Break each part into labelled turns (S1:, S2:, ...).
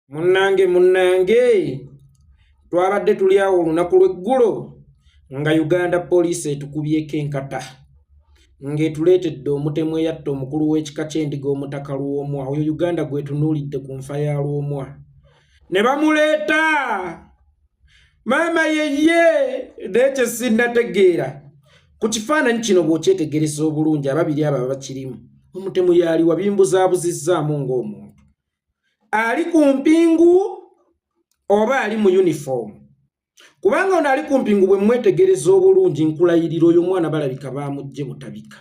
S1: Munnange twabadde tuli awo olunaku lw'eggulo nga Uganda police etukubyeko enkata ng'etuleetedde omutemu eyatta omukulu w'ekika ky'endiga Omutaka Lwomwa. Oyo Uganda gwetunuulidde ku nfa ya Lwomwa ne bamuleeta maama yeye nekye sinnategeera. Ku kifaananyi kino bw'okyetegereza obulungi ababiri abo bakirimu omutemu yali wabimbuzaabuzizaamu ng'omuntu ali ku mpingu oba ali mu uniform, kubanga ono ali ku mpingu bwe mwetegereza obulungi nkulayirira oyo mwana balabika Bamujje Butabika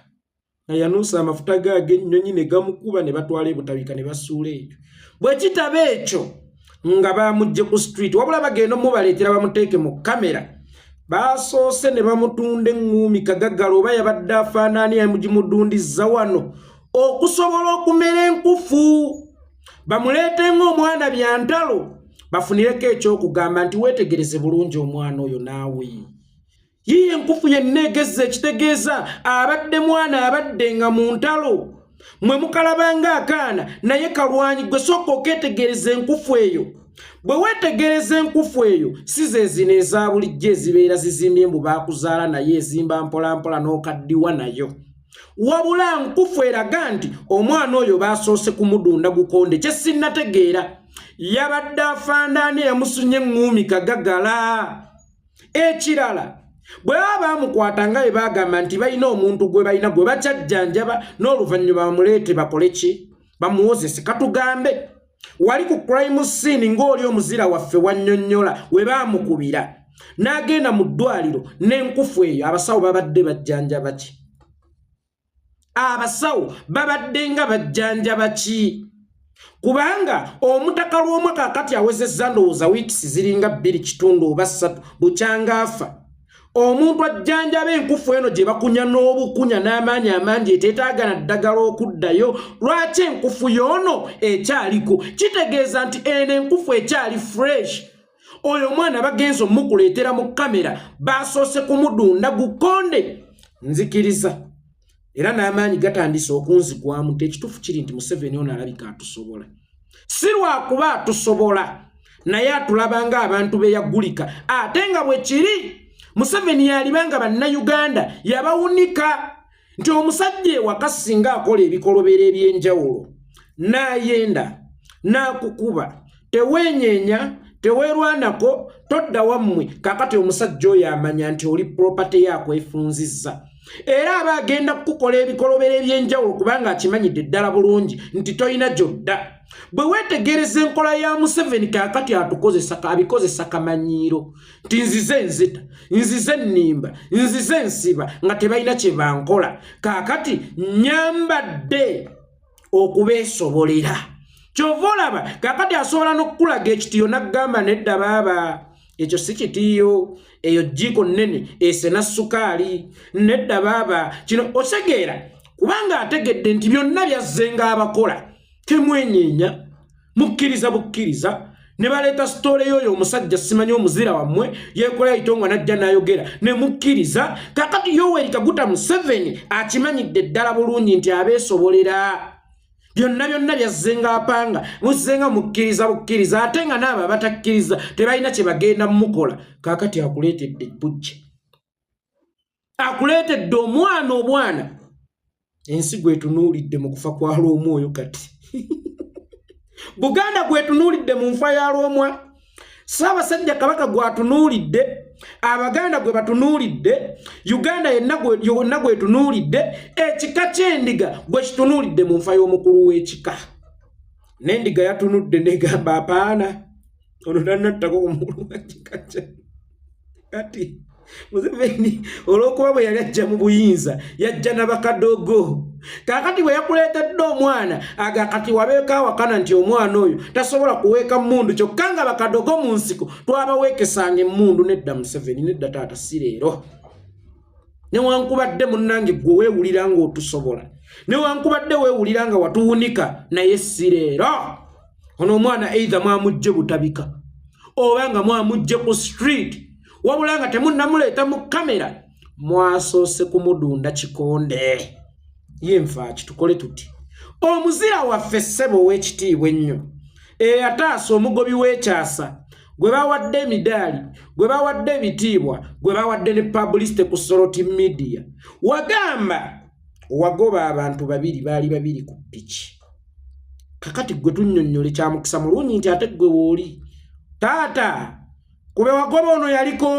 S1: nga yanuusa amafuta gaage ennyonyi ne gamukuba ne batwala Butabika ne basuula ekyo bwe kitaba ekyo nga Bamujje ku street wabula bagenda mubaleetera bamuteeke mu kamera basoose ne bamutunda eŋŋuumi kagaggala oba yabadde afaanaani yamugimudundizza wano okusobola okumera enkufu bamuleetenga omwana byantalo bafunireko ekyokugamba nti weetegereze bulungi omwana oyo naawe yiye enkufu yenna egezza ekitegeeza abadde mwana abadde nga mu ntalo mwe mukalabanga akaana naye kalwanyi gwe sooka okeetegereza enkufu eyo. Bwe weetegereza enkufu eyo si ze zino eza bulijjo ezibeera zizimbye mbu baakuzaala naye ezimba mpolampola n'okaddiwa nayo, wabula nkufu eraga nti omwana oyo baasoose kumudunda gukonde. Kye sinnategeera yabadde afaanaani yamusunye eŋŋuumi kagaggala. Ekirala bwe baba bamukwata nga bwe bagamba nti balina omuntu gwe balina gwe bakyajjanjaba n'oluvannyuma bamuleete bakole ki bamuwozese. Katugambe wali ku crime scene ng'oli omuzira waffe wannyonnyola we baamukubira n'agenda mu ddwaliro n'enkufu eyo, abasawo babadde bajjanjaba ki? Abasawo babadde nga bajjanjaba ki? Kubanga Omutaka Lwomwa kaakati awezezza ndowooza wiikisi ziringa 2 kitundu oba 3 bukyanga afa. Omuntu ajjanjaba enkufu eno gye bakunya n'obukunya n'amaanyi amangi eteetaagana ddagala okuddayo. Lwaki enkufu y'ono ekyaliko? Kitegeeza nti eno enkufu ekyali fresh. Oyo omwana bagenza omukuleetera mu kamera baasoose kumudunda gukonde. Nzikiriza era n'amaanyi gatandise okunzigwamu nti ekituufu kiri nti Museveni ono alabika atusobola. Si lwakuba atusobola naye atulabanga abantu beyagulika ate nga bwe kiri Museveni yalibanga bannayuganda yabawunika nti omusajja ewaka singa akola ebikolobero eby'enjawulo n'ayenda n'akukuba teweenyeenya teweerwanako todda wammwe. Kaakati omusajja oyo amanya nti oli property yakwefunzizza era aba agenda kukukola ebikolobero eby'enjawulo kubanga akimanyidde ddala bulungi nti toyina gyodda. Bwe weetegereza enkola ya Museveni kaakati abikozesa kamanyiiro nti nzize nzita, nzize nnimba, nzize nsiba nga tebalina kye bankola. Kaakati nyambadde okubeesobolera. Kyova olaba kaakati asobola n'okukulaga ekitiyo n'aggamba nedda baaba ekyo si kitiyo, eyo jjiiko nnene esena ssukaali, nedda baaba kino osegeera kubanga ategedde nti byonna byazzenga abakola. Temwenyeenya mukkiriza bukkiriza ne baleeta sitoole y'oyo omusajja simanyi omuzira wammwe yeekola itonga n'ajja n'ayogera ne mukkiriza. Kaakati Yoweri Kaguta Museveni akimanyidde ddala bulungi nti abeesobolera. Byonna byazzenga apanga muzzenga mukkiriza bukkiriza ate nga n'abo abatakkiriza tebalina kye bagenda mumukola. Kaakati akuleetedde Bujje, akuleetedde omwana obwana. Ensi gwetunuulidde mu kufa kwa Lwomwa oyo kati Buganda gwetunuulidde mu nfa ya Lwomwa, Ssaabasajja Kabaka gwatunuulidde, Abaganda gwe batunuulidde, Uganda yonna gwetunuulidde, ekika ky'endiga gwe kitunuulidde mu nfa y'omukulu w'ekika. N'endiga yatunudde negamba apaana ono tannattako ku mukulu w'ekika kye. Kati Museveni olw'okuba bwe yali ajja mu buyinza yajja n'abakadogo. Kaakati bwe yakuleetedde omwana agakati wabeeko awakana nti omwana oyo tasobola kuweeka mmundu kyokka nga bakadogo mu nsiko twabaweekesanga emmundu. Nedda Museveni, nedda taata, si leero. Newankubadde munnange gwe weewulira nga otusobola, newankubadde weewulira nga watuwunika, naye si leero. Ono omwana either mwamujje Butabika oba nga mwamujje ku street, wabula nga temunnamuleeta mu kamera mwasoose kumudunda kikonde. Ye nfa kitukole tuti omuzira waffe ssebo w'ekitiibwa ennyo eyataasa omugobi w'ekyasa gwe bawadde emidaali gwe bawadde ebitiibwa gwe bawadde ne publicity ku Soroti media wagamba wagoba abantu babiri baali babiri ku piki kakati gwe tunnyonnyole kya mukisa mulungi nti ate gwe wooli taata kube wagoba ono yaliko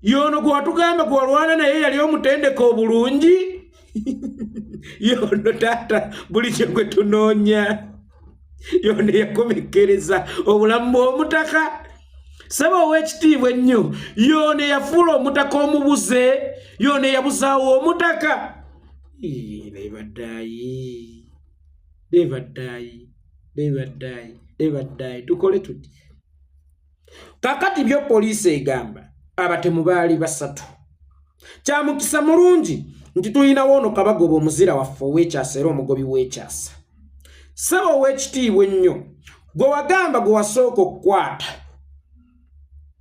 S1: yono gwe watugamba gwe walwana naye yali omutendeka obulungi yono taata buli kye gwe tunoonya yono yakomekereza obulamu bw'Omutaka saba ow'ekitiibwa ennyo yono yafuula Omutaka omubuze yono yabuzaawo Omutaka lebaddayi tukole tuti kakati byo poliisi egamba abatemu baali basatu kya mukisa mulungi nti tulinawo ono Kabagoba omuzira waffe ow'ekyasa era omugobi w'ekyasa saba ow'ekitiibwa ennyo gwe wagamba gwe wasooka okukwata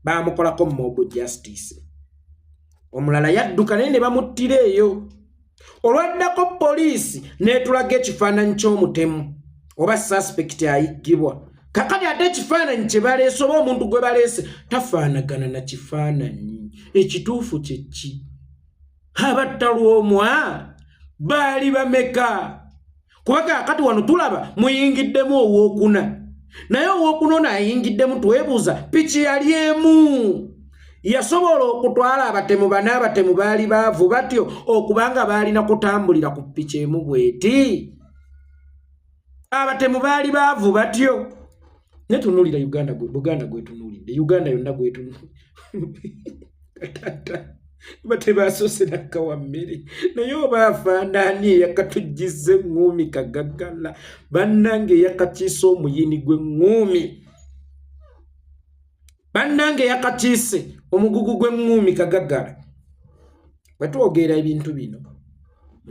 S1: baamukolako mob justice omulala yadduka naye ne bamuttira eyo olwaddako poliisi n'etulaga ekifaananyi ky'omutemu oba suspect ayiggibwa kakati ate ekifaananyi kye baleese oba omuntu gwe baleese tafaanagana na kifaananyi ekituufu kye ki abattalwomwa baali bameka kuba kakati wano tulaba muyingiddemu owookuna naye owookuna ono ayingiddemu twebuuza piki yali emu yasobola okutwala abatemu bana abatemu baali baavu batyo okubanga baalina kutambulira ku piki emu bweti abatemu baali baavu batyo netunulira Buganda gwetunulidde Uganda yonna gwetunulidde batebasoose nakkawa mmere naye oba afaanani eyakatujjiza eŋŋuumi kagaggala bannange eyakakiise omuyini gw'eŋŋuumi bannange eyakakiise omugugu gw'eŋŋuumi kagaggala bwetwogera ebintu bino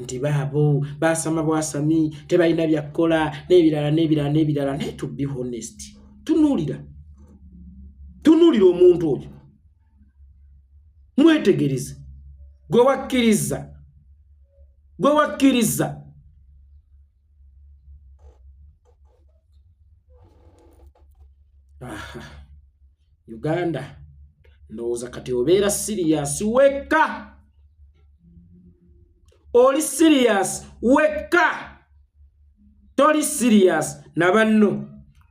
S1: nti baabo baasama bwasami tebalina byakkola n'ebirala naye to be honest tunuulira omuntu oyo mwetegereze gwe wakkiriza Uganda ndowooza kati obeera serious wekka oli serious wekka toli serious na banno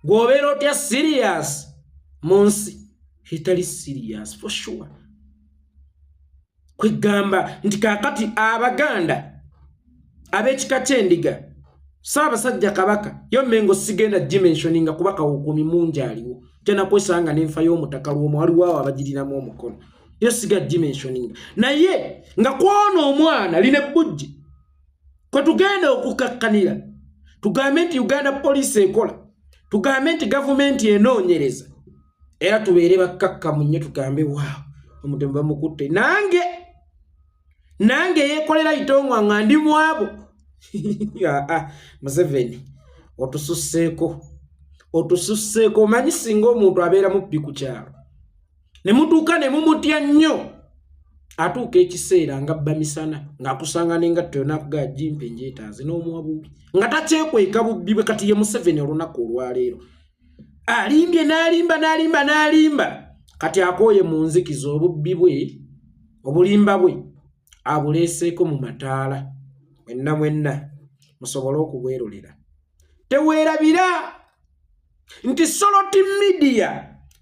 S1: gwobeera otya serious munsi etali serious for sure kwegamba nti kakati Abaganda ab'ekika ky'endiga Ssaabasajja Kabaka yo Mengo sigenda dimensioninga kuba kawukumi mungi aliwo tena kwesanga n'enfa y'Omutaka lw'omu waliwo awo abagirinamu omukono yo siga dimensioninga naye nga kwona omwana line Bujje kwe tugenda okukakkanira tugambe nti Uganda police ekola tugambe nti gavumenti enoonyereza era tubeere bakkakkamu nnyo tugambe waawo omutemu bamukutte nange yeekolera itongwa nga ndi mwabo Museveni otususseeko omanyi singa omuntu abeera mubbi ku kyalo ne mutuuka ne mumutya nnyo atuuka ekiseera nga bba misana ng'akusanga n'engatto yonna akugaa jimpe njeetaaze n'omuwa bubi nga takyekweka bubbi bwe kati ye Museveni olunaku olwaleero alimbye n'alimba kati akooye mu nzikiza obubbi bwe obulimba bwe abuleeseeko mu mataala mwenna musobole okubwerolera teweerabira nti Soroti media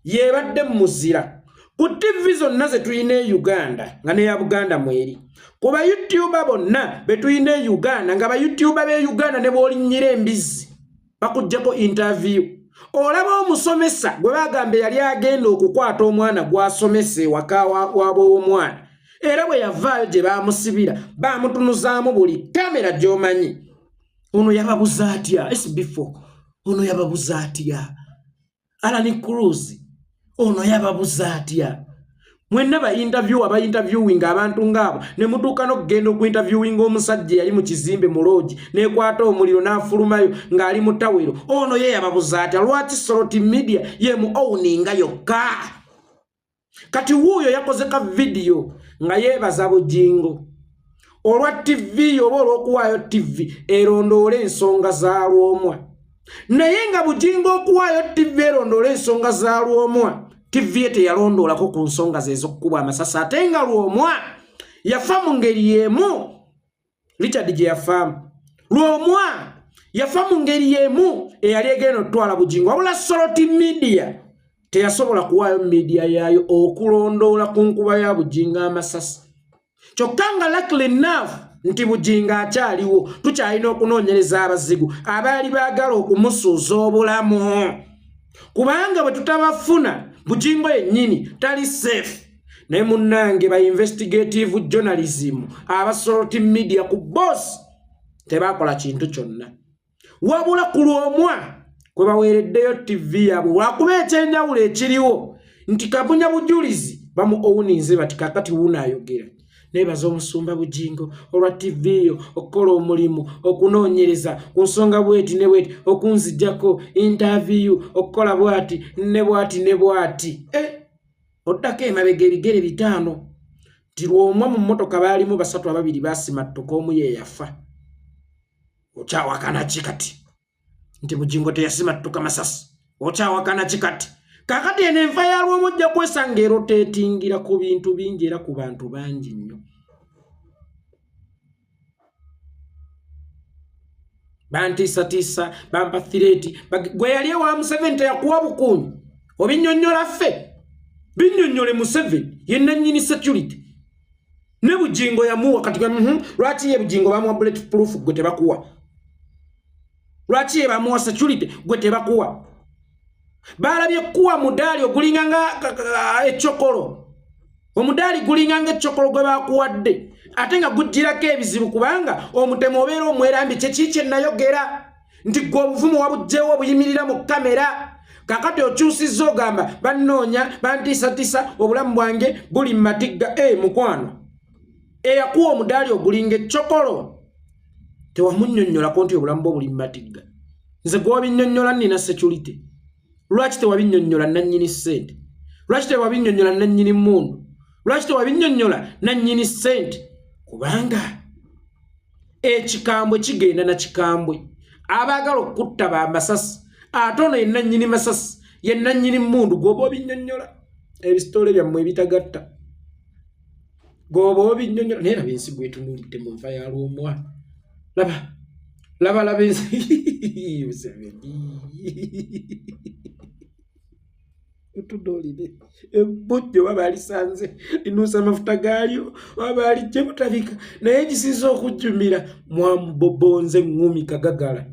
S1: yeebadde muzira ku TV zonna ze tulina e Uganda nga neya Buganda mweri ku ba YouTuber bonna be tulina e Uganda nga ba YouTuber be Uganda ne boolinnyira embizi bakuggyako interview olaba omusomesa gwe bagambe yali agenda okukwata omwana gw'asomesa ewaka w'omwana era bwe yavaayo gye baamusibira baamutunuzaamu buli kamera gy'omanyi ono yababuza atya SB4 ono yababuza atya Alan Cruz ono yababuza atya mwenna ba interviewing abantu ngabo ne mutuuka n'okugenda okuinterviewing omusajja yali mu kizimbe mu lodge n'ekwata omuliro n'afulumayo ng'ali mu tawero ono ye yababuza atya lwaki Soroti media ye mu owninga yokka kati wuuyo yakoze ka video nga yeebaza bujingo olwa TV oba olw'okuwaayo TV erondoole ensonga za lwomwa naye nga Bujingo okuwaayo TV erondoola ensonga za Lwomwa TV teyalondoolako ku nsonga ze ez'okukubwa amasasi ate nga Lwomwa yafa mu ngeri y'emu. Richard gye yafaamu Lwomwa yafa mu ngeri y'emu eyali egenda otwala Bujingo wabula Soroti Media teyasobola kuwaayo media yaayo okulondoola ku nkuba ya Bujingo amasasi. Kyokka nga luckily enough nti Bujingo akyaliwo tukyalina okunoonyereza abazigu abaali baagala okumusuuza obulamu kubanga bwe tutabafuna Bujingo yennyini tali safe. Naye munnange ba investigative journalism Soroti Media ku boss tebakola kintu kyonna wabula ku Lwomwa kwe baweereddeyo TV yaabwe lwakuba ekyenjawulo ekiriwo nti Kabunya bujulizi bamu owuninze bati kakati wuuna ayogera. Nebaza omusumba Bujingo olwa TV yo okukola omulimu okunoonyereza ku nsonga bweti ne bweti okunzijjako interview okukola bwati ne bwati ne bwati. Oddako emabega ebigere bitaano ti Lwomwa mu mmotoka baalimu basatu ababiri basimattuka omu ye yafa. Okyawakana ki kati nti Bujingo teyasimattuka masasi? Okyawakana ki kati? Kakati eno enfa ya Lwomwa ojja kwesanga eroteetingira ku bintu bingi era ku bantu bangi nnyo. Bantiisatiisa bampa thireti gwe yali ewa Museveni teyakuwa bukuumi obinnyonnyola ffe binnyonnyole Museveni ye nannyini security ne Bujingo yamuwa kati lwaki ye Bujingo bamuwa bulletproof gwe tebakuwa? Lwaki ye bamuwa security gwe tebakuwa? Balabye kuwa mudaali ogulinga nga echokolo. Omudaali gulinga nga echokolo gwe bakuwadde ate nga gujjirako ebizibu kubanga omutemu obeera omwerambi kye nayogera nti gwe obuvumu wabugjewo obuyimirira mu kamera. Kakati okyusizza ogamba bannoonya bantiisatiisa obulamu bwange buli mu matigga. Mukwano eyakuwa omudaali ogulinga echokolo tewamunnyonnyolako nti obulamu bwo buli mu matigga. Nze gwe wabinnyonnyola nnina security. Lwaki tewabinnyonnyola nannyini ssente? Lwaki tewabinnyonnyola nannyini mmundu? Lwaki tewabinnyonnyola nannyini ssente? Kubanga ekikambwe kigenda na kikambwe. Abaagala okutta ba Amasasi ate ono ye nannyini Masasi ye nannyini mmundu gwoba obinnyonnyola. Ebisitole byammwe ebitagatta gwoba obinnyonnyola. Naye laba ensi gwetunuulidde mu nfa ya Lwomwa. Laba ensi utudolide Bujje wabaali sanze linuusa amafuta gaalyo wabaali gye Butabika naye gisiza okujjumira mwamubobonze ngumi kagagala